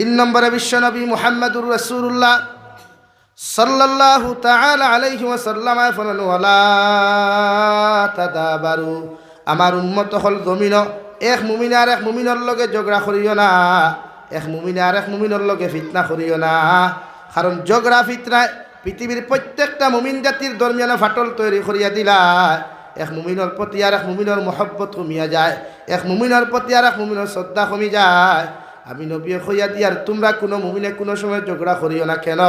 তিন নম্বরে বিশ্বনবী মুহাম্মদুর রাসূলুল্লাহ সাল্লাল্লাহু তাআলা আলাইহি ওয়াসাল্লাম ফরমান ওয়ালা তাদাবারু, আমার উম্মত হল জমিন এক মুমিন আর এক মুমিনের লগে ঝগড়া করিও না, এক মুমিনে আর এক মুমিনের লগে ফিতনা করিও না। কারণ ঝগড়া ফিতনায় পৃথিবীর প্রত্যেকটা মুমিন জাতির দরমিয়ানে ফাটল তৈরি করিয়া দিলা। এক মুমিনের প্রতি আর এক মুমিনের মহব্বত কমিয়া যায়, এক মুমিনের প্রতি আর এক মুমিনের শ্রদ্ধা কমি যায়। আমি নবী কইয়া দিয়ার তোমরা কোনো মুমিনে কোনো সময় ঝগড়া করিও না কেন।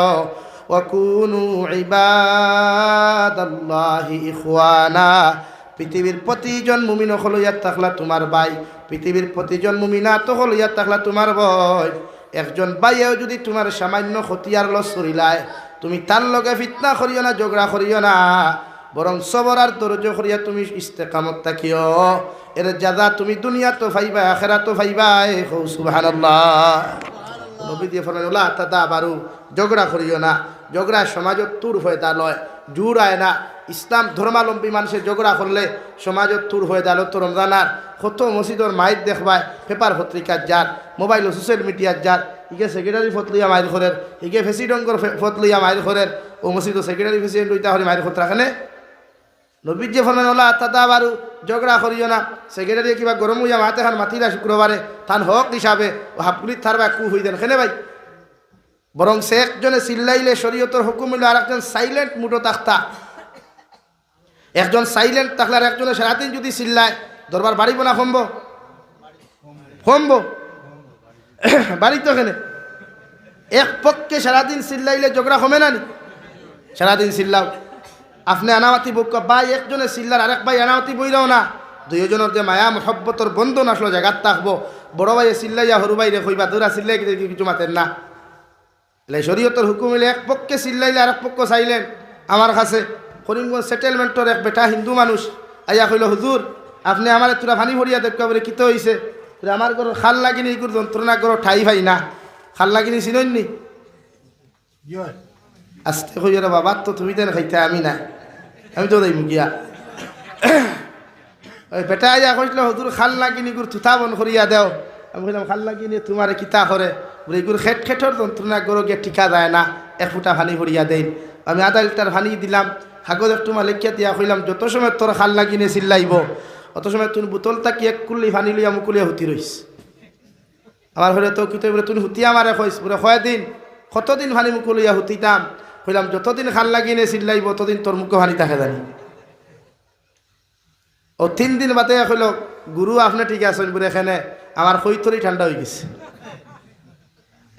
ওয়াকুনু ইবাদাল্লাহি ইখওয়ানা, পৃথিবীর প্রতিজন মুমিন হল ইয়াত থাকলা তোমার ভাই, পৃথিবীর প্রতিজন মুমিনা তো হল ইয়াত থাকলা তোমার ভাই। একজন ভাইয়েও যদি তোমার সামান্য খতিয়ার লস করিলায়, তুমি তার লগে ফিতনা করিও না, ঝগড়া করিও না, বরং সবর আর ধৈর্য করিয়া তুমি ইস্তেকামত থাকিও। এর জাযা তুমি দুনিয়া তো পাইবা, আখিরাত তো পাইবা। সুবহানাল্লাহ। নবী দিয়ে ফরমান ওলা তাদাবারু, ঝগড়া করিও না। ঝগড়া সমাজত তুর হয়ে দালয়, জুর আয় না। ইসলাম ধর্মাবলম্বী মানুষের ঝগড়া করলে সমাজত তুর হয়ে দাল। তো রমজানার কত মসজিদর মাইর দেখবায়, পেপার পত্রিকার যার, মোবাইল ও সোশ্যাল মিডিয়ার যার, ইগে সেক্রেটারি ফতলিয়া মাইর করের, ইগে প্রেসিডেন্টর ফতলিয়া মাইর করের, ও মসজিদ সেক্রেটারি প্রেসিডেন্ট ওইটা হলে মাইর খতরা খানে। নবীর যে ফরমান ওলা তাদাবারু, ঝগড়া করিও না। সেক্রেটারি কিবা গরম হইয়া মাতে খান মাতিলা শুক্রবারে তান হক হিসাবে ও হাফগুলির থারবা কু হই দেন খেনে ভাই। বরং সে একজনে চিল্লাইলে শরীয়তের হুকুম হইল আর একজন সাইলেন্ট মুটো তাক্তা। একজন সাইলেন্ট থাকলে আর একজনে সারাদিন যদি চিল্লায়, দরবার বাড়িব না কমব? কমব বাড়ি তো এখানে। এক পক্ষে সারাদিন চিল্লাইলে ঝগড়া কমে না নি? সারাদিন চিল্লাও, আপনি আনাওয়াতি বক ভাই, একজনে চিল্লার আরেক ভাই আনাওয়াতি বইরাও না। দুইজনের যে মায়া মহব্বতর বন্ধন আসলো জায়গাত থাকবো। বড় ভাইয়ে চিল্লাইয়া সরু ভাইরে কইবা তোরা চিল্লাই কিছু মাতেন না। শরীয়তের হুকুম হইলে এক পক্ষে চিল্লাইলে আরেক পক্ষ চাইলেন। আমার কাছে করিমগঞ্জ সেটেলমেন্টর এক বেটা হিন্দু মানুষ আইয়া কইল, হুজুর আপনি আমার তোরা ভানি ভরিয়া দেখা বলে কিতে হয়েছে? আমার ঘর খাল লাগিনি, এগুলো যন্ত্রণা করো ঠাই ভাই না। খাল লাগিনি চিননি? আস্তে কই রে বাবা, তো তুমি তেন খাইতে আমি না, আমি তো দেই মুখিয়া। ওই বেটা আইয়া কইছিল, হুজুর খাল লাগিনি গুর থুতা বন করিয়া দেও। আমি কইলাম খাল লাগিনি তোমার কিতা করে? বলে এগুলো খেট খেটর যন্ত্রণা করো গিয়ে টিকা যায় না, এক ফুটা ভানি ভরিয়া দেন। আমি আধা লিটার ভানি দিলাম, কাগজ একটু মালিকিয়া দিয়া কইলাম যত সময় তোর খাল লাগিনে চিল্লাইব অত সময় তুমি বোতলটা কি এক কুল্লি ভানি লইয়া মুকুলিয়া হুতি রইস। আমার ঘরে তো কিতে বলে তুমি হুতিয়া মারে কইস, বলে কয়দিন কতদিন ভানি মুকুলিয়া হুতিতাম। কইলাম যতদিন খাল লাগিনে চিল্লাইব ততদিন তোর মুখে ভানি থাকে জানি। ও 3 দিন বাদে কইল, গুরু আপনি ঠিক আছেন বলে এখানে আমার কৈতরি ঠান্ডা হয়ে গেছে।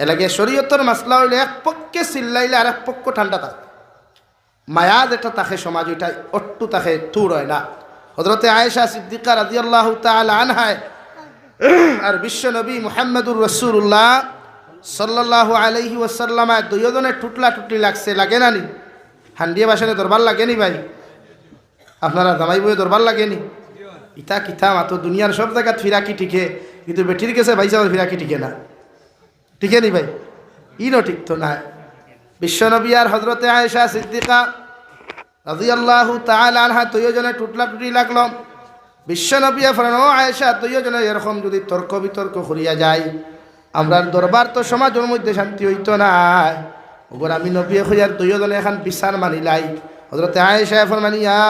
এলাকে শরীয়তের মাসলা হইলে এক পক্ষে চিল্লাইলে আর এক পক্ষ ঠান্ডা থাকে। মায়া যেটা তাকে সমাজ ওইটাই অট্টু তাকে তুর হয় না। হযরতে আয়েশা সিদ্দিকা রাদিয়াল্লাহু তাআলা আনহা আর বিশ্ব নবী মুহাম্মদুর রাসূলুল্লাহ সাল্লাল্লাহু আলাইহি ওয়াসাল্লাম দুইজনে টুটলা টুটলি লাগছে, লাগে না নি? হান্ডিয়া বাসনে দরবার লাগেনি ভাই? আপনারা জামাই বইয়ে দরবার লাগেনি? ইতা কিতা মাতো দুনিয়ার সব জায়গা ফিরাকি ঠিকে, কিন্তু বেটির কাছে ভাই যাওয়ার ফিরাকি ঠিকে না, ঠিকে নি ভাই? ইনো ঠিক তো না। বিশ্বনবী আর হযরতে আয়েশা সিদ্দিকা রাদিয়াল্লাহু তাআলা আনহা দুইজনে টুটলা টুটলি লাগলো। বিশ্বনবী ফরমান, ও আয়েশা দুইজনে এরকম যদি তর্ক বিতর্ক করিয়া যায়, আমরার দরবার তো সমাজের মধ্যে শান্তি হইতো না। ওগর আমি নবী কইয়ার দুইজনে এখন বিচার মানিলাই। হযরতে আয়েশা ফরমান, ইয়া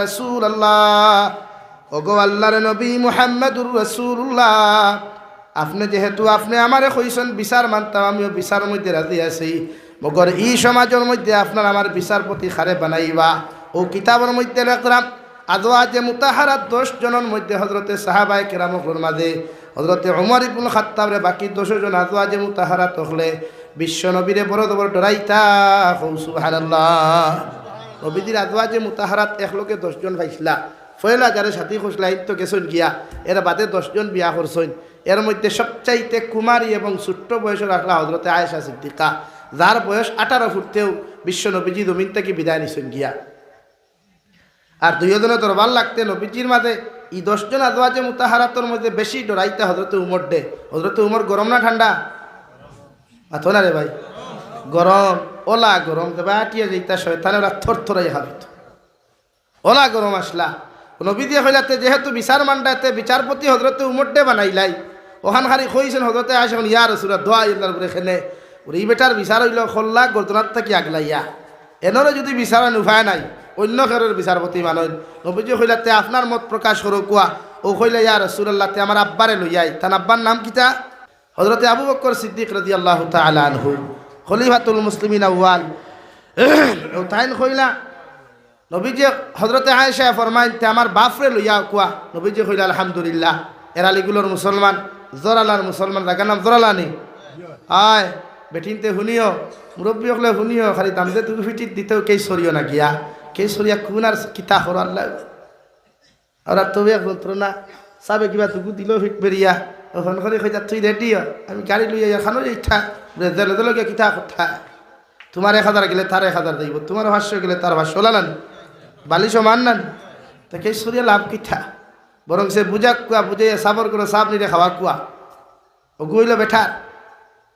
রাসূলুল্লাহ, ওগো আল্লাহর নবী মুহাম্মদুর রাসূলুল্লাহ, আপনি যেহেতু আপনি আমারে কইছেন বিচার মানতাম, আমিও বিচারের মধ্যে রাজি আছি। মগর এই সমাজের মধ্যে আপনার আমার বিচারপতি খারে বানাইবা। ও কিতাবের মধ্যে লিখলাম আজওয়াজে মুতাহারাত 10 জনের মধ্যে হযরতে সাহাবায়ে কেরামের মাঝে হযরতে ওমর ইবনে খাত্তাবরে বাকি 10 জন আজওয়াজে মুতাহারাত হলে বিশ্ব নবীরে বড় বড় ডরাইতা। সুবহানাল্লাহ। নবীজির আজওয়াজে মুতাহারাত এক লোকে 10 জন পাইছিলা। ফয়লা যারে সাথী খুশলাই তো গেছন গিয়া, এর বাদে 10 জন বিয়া করছেন। এর মধ্যে সবচাইতে কুমারী এবং ছোট্ট বয়সে রাখলা হযরতে আয়েশা সিদ্দিকা, যার বয়স 18 ফুটতেও বিশ্ব নবীজি জমিন থেকে বিদায় নিছেন গিয়া। আর দুইজনে দরবার লাগতে নবীজির মাঝে এই 10 জন আজওয়াজে মুতাহারাতের মধ্যে বেশি ডরাইতে হযরতে উমর ডে। হযরতে উমর গরম না ঠান্ডা? আতো না রে ভাই, গরম। ওলা গরম দেবা আটিয়া যাইতা শয়তানেরা থরথরাই হাবিত। ওলা গরম আসলা নবী দিয়ে হইলাতে যেহেতু বিচার মান্ডাতে বিচারপতি হযরতে উমর ডে বানাইলাই। ওখান খালি কইছেন হজরতে আয়েশা ইয়া রাসূলুল্লাহ দোয়া আল্লাহর উপরে খেলে ওরে এই বেটার বিচার হইল খল্লা গর্দনাত থাকি আগলাইয়া এনরে যদি বিচার উপায় নাই অন্য খেরের বিচারপতি মানন নবীজি কইলা তে আপনার মত প্রকাশ করো কুয়া ও কইলা ইয়া রাসূলুল্লাহ তে আমার আব্বারে লইয়াই তার আব্বার নাম কিতা হযরতে আবু বকর সিদ্দিক রাদিয়াল্লাহু তাআলা আনহু খলিফাতুল মুসলিমিন আউয়াল ও তাইন কইলা নবীজি হযরতে আয়েশা ফরমাইন তে আমার বাপরে লইয়া কুয়া নবীজি কইলা আলহামদুলিল্লাহ এরালিগুলোর মুসলমান জরালার মুসলমান রাগা নাম জরালানি আয় বেটিনতে শুনিও মুরব্বী হলে শুনিও খালি দামতে তুমি ফিটিত দিতেও কেই সরিও না গিয়া কেই সরিয়া কুনার কিতা হর আল্লাহ আর তবে যন্ত্রণা চাবে কিবা তুকু দিল ফিট বেরিয়া ওখান করে কইতা তুই রেডি আমি গাড়ি লইয়া এখানো ইচ্ছা জেলে কিতা কথা তোমার 1000 গেলে তার 1000 দিব তোমার 500 গেলে তার 500 লালান বালিশ মান নান তা কেই সরিয়া লাভ কিতা বরং সে বুঝাক কুয়া বুঝে সাবর করে সাপ নিরে খাওয়া কুয়া ও গুইল বেঠার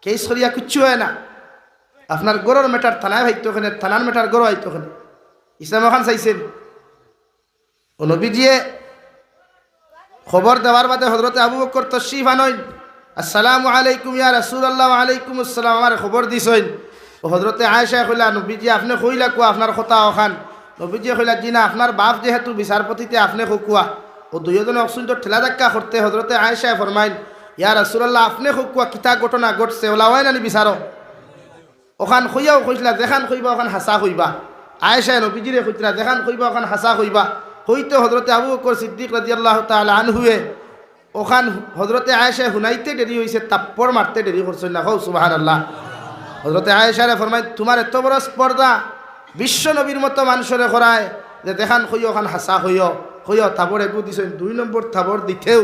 কেই সরিয়া কিচ্ছু হয় না আপনার গরুর মেটার থানায় ভাইতো ওখানে থানার মেটার গরু হইতো ওখানে ইসলাম খান চাইছেন ও নবীজিয়ে খবর দেওয়ার বাদে হযরতে আবু বকর তশরিফ আনইন আসসালামু আলাইকুম ইয়া রাসূলুল্লাহ ওয়া আলাইকুম আসসালাম আমার খবর দিছইন ও হযরতে আয়েশা কইলা নবীজি আপনি কইলা কুয়া আপনার কথা ওখান নবীজি কইলা জিনা আপনার বাপ যেহেতু বিচারপতিতে আপনি কুয়া ও দুইজন অসুন্দর ঠেলা ধাক্কা করতে হযরতে আয়েশা ফরমাইন ইয়া রাসূলুল্লাহ আপনি কুয়া কিতা ঘটনা ঘটছে ওলা হয় না বিচারো ওখান কইয়াও কইলা যেখান কইবা ওখান হাসা কইবা আয়েশা নবীজিরে কইতরা যেখান কইবা ওখান হাসা কইবা হইতে হযরতে আবু বকর সিদ্দিক রাদিয়াল্লাহু তাআলা আনহুয়ে ওখান হযরতে আয়েশা হুনাইতে দেরি হইছে তাপ্পর মারতে দেরি করছেন না হও সুবহানাল্লাহ হযরতে আয়েশারে ফরমাই তোমার এত বড় স্পর্ধা বিশ্ব নবীর মতো মানুষরে করায় যে দেখান কইও ওখান হাসা কইও তাবর এগু দিছেন 2 নম্বর তাবর দিতেও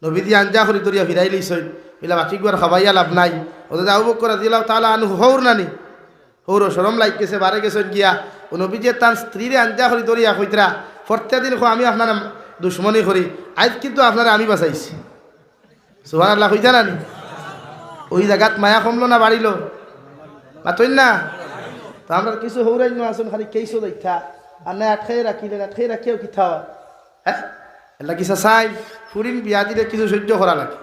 নবীজি আঞ্জা করি দরিয়া ফিরাই লইছেন বিলা বাকি গুয়ার খাবাইয়া লাভ নাই হযরতে আবু বকর রাদিয়াল্লাহু তাআলা আনহু হৌর নানি হৌর শরম লাগতেছে বারে গেছেন গিয়া ও নবীজি তার স্ত্রীরে আঞ্জা করি দরিয়া কইতরা প্রত্যেকদিন আমি আপনার দুশ্মনী করি আজ কিন্তু আপনারা আমি বাঁচাইছি সুবহানাল্লাহ কইতা নানি ওই জায়গাত মায়া কমলো না বাড়িল বাতইন না তো আমরা কিছু হৌরাই না আসুন খালি কেইসো দেখা আর না আটকাই রাখিও কি থাওয়া হ্যাঁ এলা কিসা চাই ফুরিন বিয়া দিলে কিছু সহ্য করা লাগে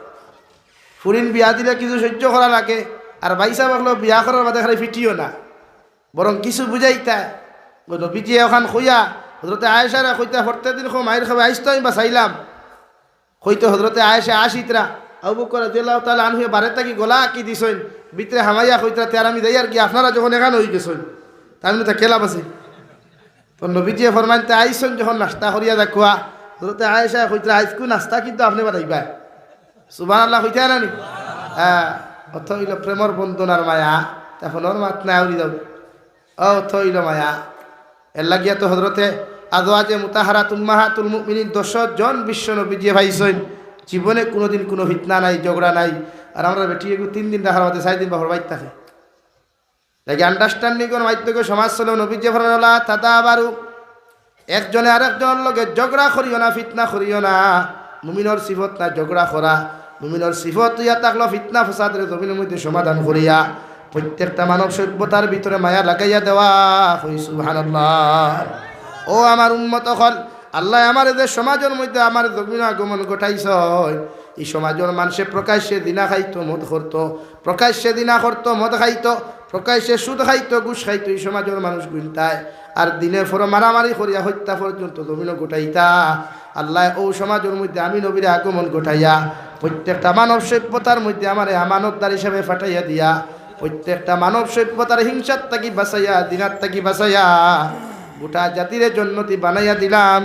ফুরিন বিয়া দিলে কিছু সহ্য করা লাগে আর বাইসা বাকলো বিয়া করার বাদে খালি ফিটিও না বরং কিছু বুঝাইতা নবীজি ওখান কইয়া হযরতে আয়েশারে কইতা প্রত্যেকদিন মায়ের খাবে আইসতো আমি বাঁচাইলাম কইতে হযরতে আয়েশা আসিতরা আবু বকর রাদিয়াল্লাহু তাআলা আনহু বারে তাকি গলা কি দিছইন ভিতরে হামাইয়া কইতরা তে আর আমি দেই আর কি আপনারা যখন এখানে হই গেছইন তাই তা কেলা বাসি তো নবীজি ফরমাইতে আইসন যখন নাস্তা করিয়া দেখুয়া হযরতে আয়েশা কইতরা আজকু নাস্তা কিন্তু আপনি বানাইবা সুবহানাল্লাহ কইতা না নি হ্যাঁ অথ হইল প্রেমর বন্ধনার মায়া তখন ওর মাত না আউরি দাও অথ হইল মায়া এর লাগিয়া তো হযরতে আজওয়াজে মুতাহারাত উম্মাহাতুল মুমিনিন 10 জন বিশ্ব নবীজি ভাইছইন জীবনে কোনোদিন কোনো ফিতনা নাই ঝগড়া নাই আর আমরা বেটি এগু 3 দিন রাখার মধ্যে 4 দিন বাহর বাইত থাকে লাগে আন্ডারস্ট্যান্ডিং কোন মাইত্যকে সমাজ চলে নবীজি ফরমালা তাদাবারু একজনে আরেকজনের লগে ঝগড়া করিও না ফিতনা করিও না মুমিনের সিফত না ঝগড়া করা মুমিনের সিফত ইয়া তাকলো ফিতনা ফাসাদের জমিনের মধ্যে সমাধান করিয়া প্রত্যেকটা মানব সভ্যতার ভিতরে মায়া লাগাইয়া দেওয়া হই সুবহানাল্লাহ ও আমার উম্মত হল আল্লাহ আমার এদের সমাজের মধ্যে আমার জমিন আগমন ঘটাইছ এই সমাজের মানুষে প্রকাশ্যে দিনা খাইতো মদ করতো প্রকাশ্যে দিনা করতো মদ খাইতো প্রকাশ্যে সুদ খাইতো ঘুষ খাইতো এই সমাজের মানুষ গুনতায় আর দিনে ফর মারামারি করিয়া হত্যা পর্যন্ত জমিন ঘটাইতা আল্লাহ ও সমাজের মধ্যে আমি নবীর আগমন ঘটাইয়া প্রত্যেকটা মানব সভ্যতার মধ্যে আমার আমানতদার হিসেবে ফাটাইয়া দিয়া প্রত্যেকটা মানব সভ্যতার হিংসার থাকি বাঁচাইয়া দিনার থাকি বাঁচাইয়া গোটা জাতিরে জন্নতি বানাইয়া দিলাম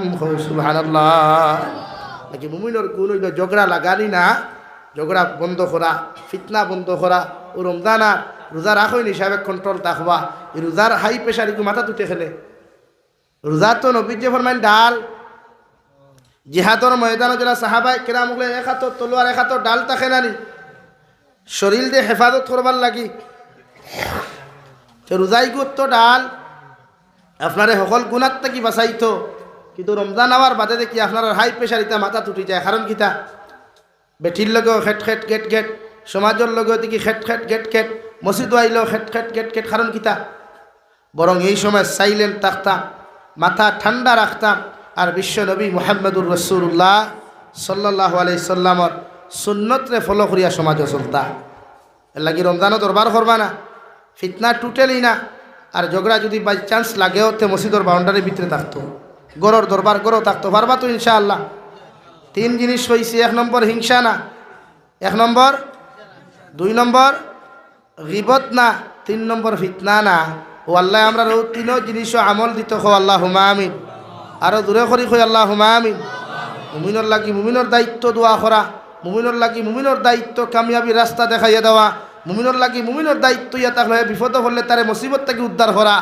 সুবহানাল্লাহ নাকি মুমিনের গুণ হইল ঝগড়া লাগানি না ঝগড়া বন্ধ করা ফিতনা বন্ধ করা ও রমজানা রোজা রাখই নি সাহেব কন্ট্রোল থাকবা এই রোজার হাই প্রেশার একটু মাথা তুটে খেলে রোজা তো নবীজি ফরমাইন ডাল জিহাদর ময়দানে যারা সাহাবায়ে কেরাম হলে এক হাত তলোয়ার এক হাত ডাল থাকে নানি শরীর দিয়ে হেফাজত করবার লাগি রোজাই গুত ডাল আপনারে সকল গুণার থেকে বাঁচাইতো কিন্তু রমজান আওয়ার বাদে দেখি আপনার হাই প্রেশার ইতা মাথা তুটি যায় কারণ কিতা বেটির লগেও খেট খেট গেট গেট সমাজের লগেও দেখি খেট খেট গেট গেট মসজিদ আইলেও খেট খেট গেট গেট কারণ কিতা বরং এই সময় সাইলেন্ট থাকতাম মাথা ঠান্ডা রাখতাম আর বিশ্ব নবী মুহাম্মদুর রাসূলুল্লাহ সাল্লাল্লাহু আলাইহি সাল্লামর সুন্নতরে ফলো করিয়া সমাজও চলতা। এর লাগি রমজানও দরবার করবা না, ফিতনা টুটেলি না। আর ঝগড়া যদি বাই চান্স লাগেও তে মসজিদর বাউন্ডারির ভিতরে থাকতো, গরর দরবার গরও থাকতো, পারবা তো ইনশাআল্লাহ। 3 জিনিস হয়েছে, 1 নম্বর হিংসা না, 1 নম্বর, 2 নম্বর গিবত না, 3 নম্বর ফিতনা না। ও আল্লাহ আমরা ও 3 জিনিসও আমল দিতে হো আল্লাহুম্মা আমিন। আরও দূরে করি হই আল্লাহুম্মা আমিন। মুমিনের লাগি মুমিনের দায়িত্ব দোয়া করা, মুমিনের লাগি মুমিনের দায়িত্ব কামিয়াবি রাস্তা দেখাইয়া দেওয়া, মুমিনের লাগি মুমিনের দায়িত্ব ইয়া থাকলে বিপদ হলে তারে মুসিবত থেকে উদ্ধার করা।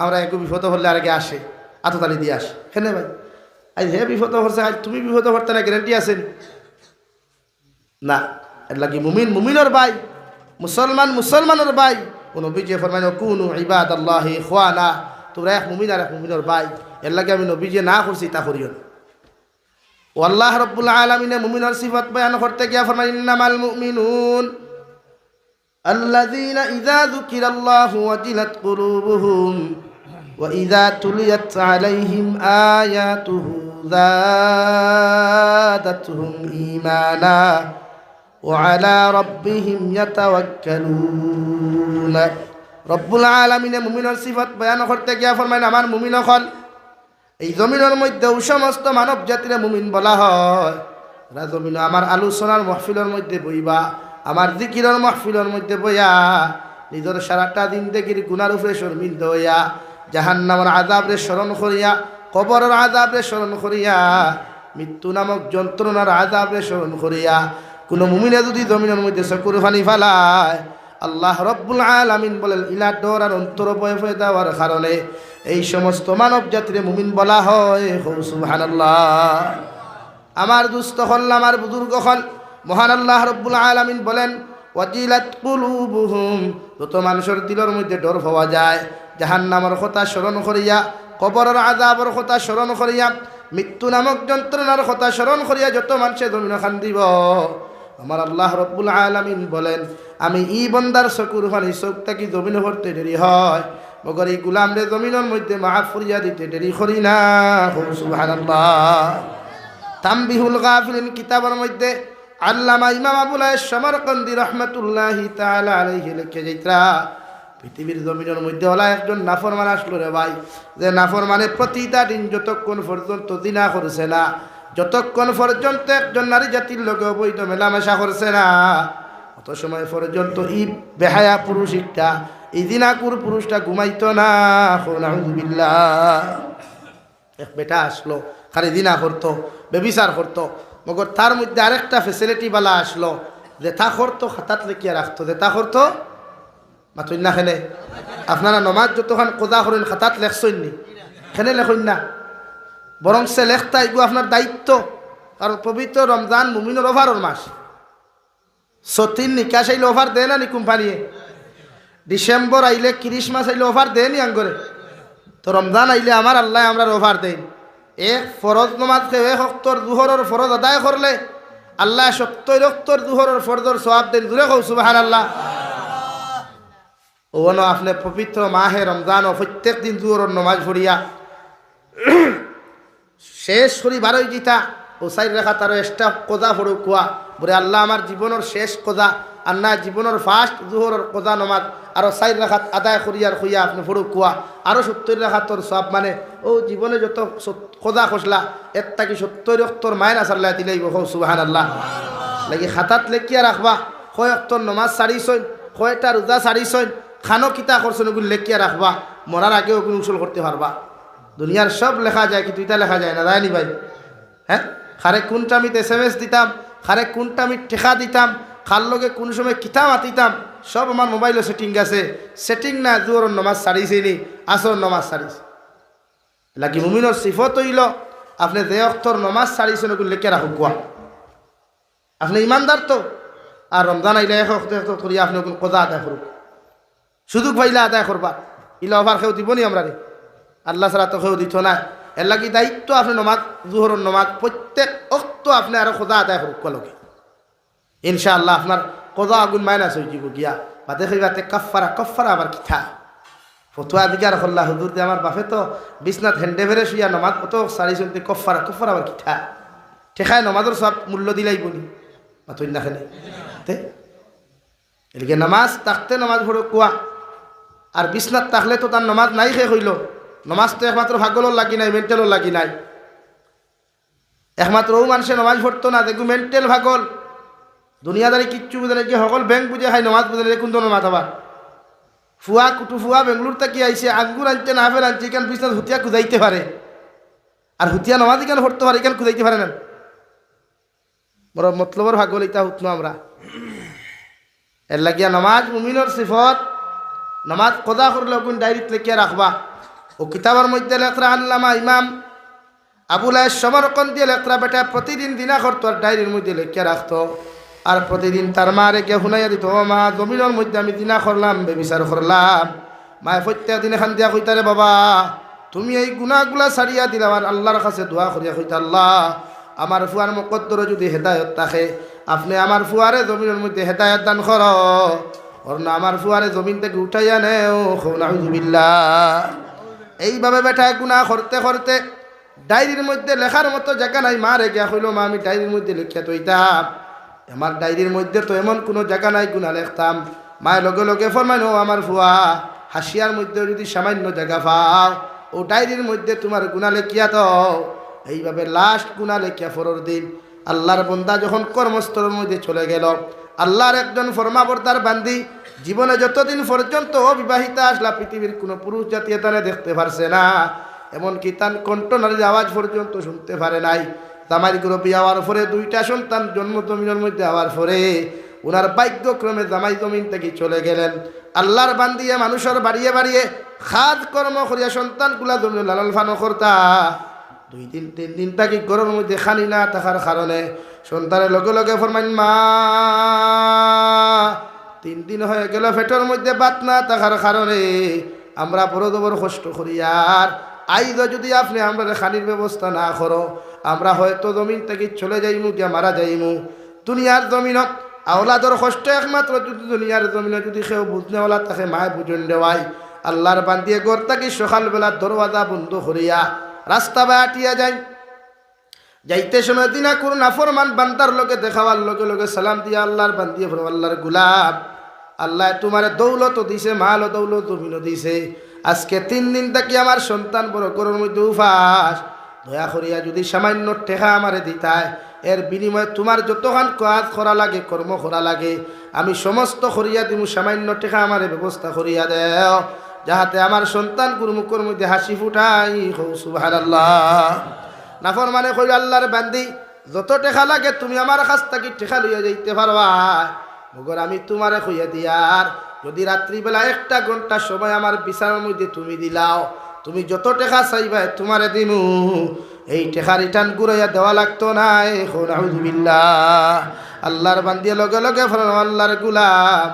আমরা একটু বিপদ হলে আগে আসে আততালি দিয়ে আসে, কেন ভাই আজ হে বিপদ হচ্ছে, আজ তুমি বিপদ হতে না গ্যারেন্টি আছেন না। এর লাগি মুমিন মুমিনের ভাই, মুসলমান মুসলমানের ভাই। কোন নবীজি ফরমাইল কুনু ইবাদাল্লাহি ইখওয়ানা, তোমরা এক মুমিন আর এক মুমিনের ভাই। এর লাগে আমি নবীজি না করছি তা করিও না। ও আল্লাহ রাব্বুল আলামিনে মুমিনের সিফাত বয়ান করতে গিয়া ফরমাইল ইন্নামাল মুমিনুন আল্লাযীনা ইযা যুকিরাল্লাহু ওয়াজিলাত কুলুবুহুম ওয়া ইযা তুলিয়াত আলাইহিম আয়াতুহু যাদাতুহুম ঈমানা ওয়া আলা রাব্বিহিম ইয়াতাওয়াক্কালুন। রব্বুল আলামিনে মুমিনের সিফাত বয়ান করতে গিয়া ফরমাইল আমার মুমিন হল। এই জমিনের মধ্যে সমস্ত মানব জাতির মুমিন বলা হয়। জমিন আমার আলোচনার মাহফিলের মধ্যে বইবা, আমার জিকিরের মাহফিলের মধ্যে বইয়া নিজের সারাটা দিন দেখির গুনার উপরে শর্মিন্দ হইয়া, জাহান্নামের আযাবরে স্মরণ করিয়া, কবরের আযাবরে স্মরণ করিয়া, মৃত্যু নামক যন্ত্রণার আযাবরে স্মরণ করিয়া কোন মুমিনে যদি জমিনের মধ্যে চকুর পানি ফেলায়, আল্লাহ রব্বুল আলামিন বলেন ইলা ডর আর অন্তর বয়ে ফয়ে দেওয়ার কারণে এই সমস্ত মানব জাতির মুমিন বলা হয়। সুবহানাল্লাহ। আমার দুস্থ হল, আমার বুজুর্গ হল, মহান আল্লাহ রব্বুল আলামিন বলেন ওয়াজিলাত কুলুবুহুম, যত মানুষের দিলের মধ্যে ডর পাওয়া যায় জাহান্নামের কথা স্মরণ করিয়া, কবরের আযাবের কথা স্মরণ করিয়া, মৃত্যু নামক যন্ত্রণার কথা স্মরণ করিয়া যত মানুষে জমিন খান্দিব, আমার আল্লাহ রব্বুল আলামিন বলেন আমি ই বন্দার চকুর পানি চোখ থাকি জমিন ভরতে দেরি হয়, মগর এই গুলামরে জমিনের মধ্যে মাফ করিয়া দিতে দেরি করি না। সুবহানাল্লাহ। তামবিহুল গাফিলিন কিতাবের মধ্যে আল্লামা ইমাম আবুল আয়েশ সমরকন্দি রহমাতুল্লাহি তাআলা আলাইহি লিখে যাইত্রা পৃথিবীর জমিনের মধ্যে ওলা একজন নাফরমান আসলো রে ভাই, যে নাফরমানে প্রতিটা দিন যতক্ষণ পর্যন্ত জিনা করছে না, যতক্ষণ পর্যন্ত একজন নারী জাতির লোকে অবৈধ মেলামেশা করছে না, অত সময় পর্যন্ত ই বেহায়া পুরুষ একটা এই জিনাকুর পুরুষটা ঘুমাইতো না। নাউযুবিল্লাহ। এক বেটা আসলো খালি জিনা করতো, বেবিচার করতো, মগর তার মধ্যে আরেকটা ফেসিলিটি বালা আসলো, যে তা করতো খাতাত লেখিয়া রাখতো, যে তা করতো মাতুন না। খেলে আপনারা নমাজ যতক্ষণ কোদা করেন খাতাত লেখছেন নি, খেলে লেখেন না, বরং সে লেখতা এগুলো আপনার দায়িত্ব। কারণ পবিত্র রমজান মুমিনের ওভারের মাস। সতীন নিকাশ আইলে ওভার দেয় না নি কোম্পানিয়ে, ডিসেম্বর আইলে ক্রিসমাস আইলে ওভার দেয় নি আঙ্গরে, তো রমজান আইলে আমার আল্লাহ আমরা ওভার দেন। এক ফরজ নমাজ এক অক্তর দুহরের ফরজ আদায় করলে আল্লাহ 70 অক্তর দুহরের ফরজর সওয়াব দেন। দূরে কও সুবহানাল্লাহ। ওনো আপনি পবিত্র মাহে রমজান ও প্রত্যেক দিন দুহরের নমাজ পড়িয়া শেষ করি বারোই জিতা ও সাইড রেখা তার এক্সট্রা কোজা পড়ো কুয়া বলে আল্লাহ আমার জীবনের শেষ কোজা আর না জীবনের ফার্স্ট দুহরের কোজা নমাজ আরো সাইড রেখাত আদায় করিয়ার খুইয়া আপনি পড়ো কুয়া আরো 70 রেখাতর সব, মানে ও জীবনে যত কোজা খসলা এর তাকি 70 অক্তর মাইনাস আল্লাহ দিলেই হো সুবহানাল্লাহ। লাগি খাতাত লেখিয়া রাখবা কয় অক্তর নমাজ সারিছইন, কয়টা রোজা সারিছইন, খানো কিতা করছেন ওগুলো লেখিয়া রাখবা, মরার আগেও ওগুলো উসুল করতে পারবা। দুনিয়ার সব লেখা যায় কিন্তু এটা লেখা যায় না, যায়নি ভাই? হ্যাঁ, খারে কোনটা আমি SMS দিতাম, খারে কোনটা আমি টেকা দিতাম, খার লগে কোন সময় কিতা মাতিতাম, সব আমার মোবাইলে সেটিং আছে। সেটিং না জোহরের নমাজ সারিছি নি, আসর নমাজ সারিছি। লাগি মুমিনের সিফত হইল আপনি যে অক্তর নমাজ সারিছেন ওগুলো লেখে রাখুক গোয়া, আপনি ইমানদার তো। আর রমজান আইলে এক অক্ত করিয়া আপনি ওগুলো কোজা আদায় করুক, সুযোগ পাইলে আদায় করবা। ইলা অফার খেয়েও দিব নি আমরা রে, আল্লাহ ছাড়া তো খেয়েও দিত না। এর লাগি দায়িত্ব আপনি নমাজ জোহরের নমাজ প্রত্যেক অক্ত আপনি আরো কোজা আদায় করুক কলকে, ইনশাআল্লাহ আপনার কোজা আগুন মাইনাস হয়ে যাব গিয়া। বাদে খাইবাতে কাফারা, কাফারা আবার কিথা ফতুয়া দিকে রাখল্লা হুজুর দিয়ে আমার বাপে তো বিছনাথ হেন্ডে ফেরে শুইয়া নমাজ অত সারি শুনতে কফারা, কফারা আবার কিথা ঠেকায় নমাজের সব মূল্য দিলাই বলি। তুই না খেলে এদিকে নামাজ থাকতে নামাজ পড়ো কুয়া আর বিছনাত থাকলে তো তার নামাজ নাই শেষ হইল। নামাজ তো একমাত্র ভাগ্যলর লাগি নাই, মেন্টালও লাগি নাই। একমাত্র ও মানুষে নামাজ পড়তো না, দেখো মেন্টাল ভাগল, দুনিয়াদারি কিচ্ছু বুঝে নাকি সকল ব্যাংক বুঝে খাই, নামাজ বুঝে নাকি কোন নামাজ আবার ফুয়া কুটু ফুয়া বেঙ্গলোর থেকে আইসে আঙ্গুর আনতে না ফের আনছে এখান বিছনাত হুতিয়া কুদাইতে পারে, আর হুতিয়া নামাজ এখানে পড়তে পারে, এখানে কুদাইতে পারে না। বড় মতলবর ভাগল ইটা হুতনো আমরা। এর লাগিয়া নামাজ মুমিনের সিফত, নামাজ কদা করলে কোন ডায়েরিত লিখিয়া রাখবা। ও কিতাবের মধ্যে লেখরা আল্লামা ইমাম আবুল সমরকন্দি লেখরা বেটা প্রতিদিন দিনা করতো আর ডায়েরির মধ্যে লিখিয়া রাখতো, আর প্রতিদিন তার মা রেখে শুনাইয়া দিত, ও মা জমিনের মধ্যে আমি দিনা করলাম, বেবিচার করলাম। মায়ে প্রত্যেক দিনে খান দিয়া কইতারে, বাবা তুমি এই গুণাগুলা ছাড়িয়া দিলাম, আর আল্লাহর কাছে দোয়া করিয়া কইতা, আল্লাহ আমার ফুয়ার মুকদ্দরে যদি হেদায়ত থাকে, আপনি আমার ফুয়ারে জমিনের মধ্যে হেদায়ত দান কর, ওর না আমার ফুয়ারে জমিন থেকে উঠাইয়া নেও, নাউযুবিল্লাহ। এইভাবে বেটা গুনাহ করতে করতে ডায়েরির মধ্যে লেখার মতো জায়গা নাই। মা রে গিয়া কইল, মা আমি ডায়েরির মধ্যে লিখিয়া তৈতাম, আমার ডায়েরির মধ্যে তো এমন কোনো জায়গা নাই গুনাহ লিখতাম। মায়ের লগে লগে ফরমাইল, ও আমার ফুয়া হাসিয়ার মধ্যে যদি সামান্য জায়গা পাও, ও ডায়েরির মধ্যে তোমার গুনাহ লিখিয়া দাও। এইভাবে লাস্ট গুনাহ লিখিয়া ফরর দিন আল্লাহর বন্দা যখন কর্মস্থলের মধ্যে চলে গেল, আল্লাহর একজন ফরমাবর্তার বান্দি জীবনে যতদিন পর্যন্ত অবিবাহিতা আসলা পৃথিবীর কোনো পুরুষ জাতীয় তানে দেখতে পারছে না, এমনকি তার কণ্ঠনালীর আওয়াজ পর্যন্ত শুনতে পারে নাই। জামাই গ্রবী হওয়ার পরে দুইটা সন্তান জন্ম জমিনের মধ্যে হওয়ার পরে ওনার ভাগ্যক্রমে জামাই জমিন থেকে চলে গেলেন। আল্লাহর বান্দিয়ে মানুষের বাড়িয়ে বাড়িয়ে খাদ কর্ম করিয়া সন্তানগুলা জমি লালন ফানো করতা। 2 দিন 3 দিন থাকি ঘরের মধ্যে খানি না থাকার কারণে সন্তানের লগে লগে ফরমাইন, মা 3 দিন হয়ে গেল পেটের মধ্যে বাত না থাকার কারণে আমরা বড় জবর কষ্ট করি, আর আইজ যদি আপনি আমরা খানির ব্যবস্থা না করো, আমরা হয়তো জমিন থেকে চলে যাইমু, গিয়া মারা যাইমু। দুনিয়ার জমিনত আওলাদর কষ্ট একমাত্র যদি দুনিয়ার জমিনে যদি কেউ বুঝনেওয়ালা তাকে মায় বুঝন দেওয়াই। আল্লাহর বান্দিয়ে ঘর থাকি সকালবেলা দরওয়াজা বন্ধ করিয়া রাস্তা বাটিয়া যায়, যাইতে সময় দিনা কোন নাফরমান বান্দার লোকে দেখাবার লোকে লোকে সালাম দিয়া আল্লাহর বান্দিয়ে ফরম, আল্লাহর গুলাম, আল্লাহ তোমারে দৌলত দিছে, মাল দৌলত জমিনও দিছে, আজকে 3 দিন থাকি আমার সন্তান বড় ঘরের মধ্যে উপাস, দয়া করিয়া যদি সামান্য টেকা আমারে দিতায়, এর বিনিময়ে তোমার যতক্ষণ কাজ করা লাগে কর্ম করা লাগে আমি সমস্ত করিয়া দিব, সামান্য টেকা আমারে ব্যবস্থা করিয়া দেও, যাহাতে আমার সন্তান গুরুমুখের মধ্যে হাসি ফুটাই। সুবহানাল্লাহ। নাফরমানে কইল, আল্লাহর বান্দি যত টেকা লাগে তুমি আমার কাছ থেকে টেকা লইয়া যাইতে পারবা, মগর আমি তোমারে কইয়া দিয়ার যদি রাত্রিবেলা 1টা ঘন্টা সময় আমার বিছানার মধ্যে তুমি দিলাও, তুমি যত টেকা চাইবা তোমারে দিমু, এই টেকা রিটার্ন ঘুরাইয়া দেওয়া লাগতো না। নাউযুবিল্লাহ। আল্লাহর বান্দিয়ে লগে লগে ফরমান, আল্লাহর গুলাম